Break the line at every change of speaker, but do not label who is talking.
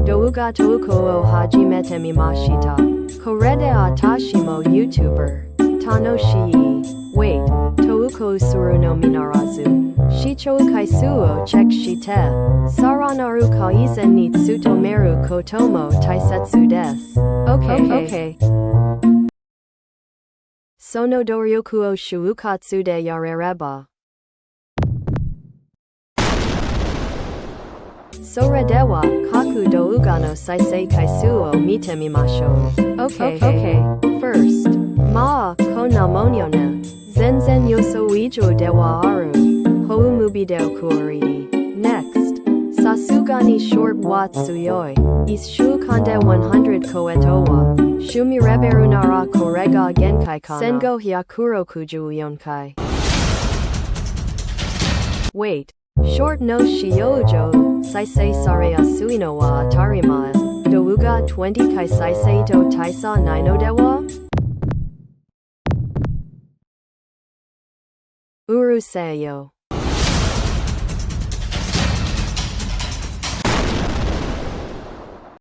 動画投稿を始めてみました。これで私も YouTuber 楽しい。Wait、投稿するのみならず、視聴回数をチェックして、さらなる改善に努めることも大切です。OK。その努力を就活でやれれば。それでは、各動画の再生回数を見てみましょう。OK。First、まあ、こんなもんよね。全然予想以上ではある。ホームビデオクオリティ。Next、さすがにショートは強い。1週間で100超えとは。趣味レベルならこれが限界かな。1564回。Wait、ショートの使用上、再生されやすいのは当たり前。動画20回再生と大差ないのでは？うるせえよ。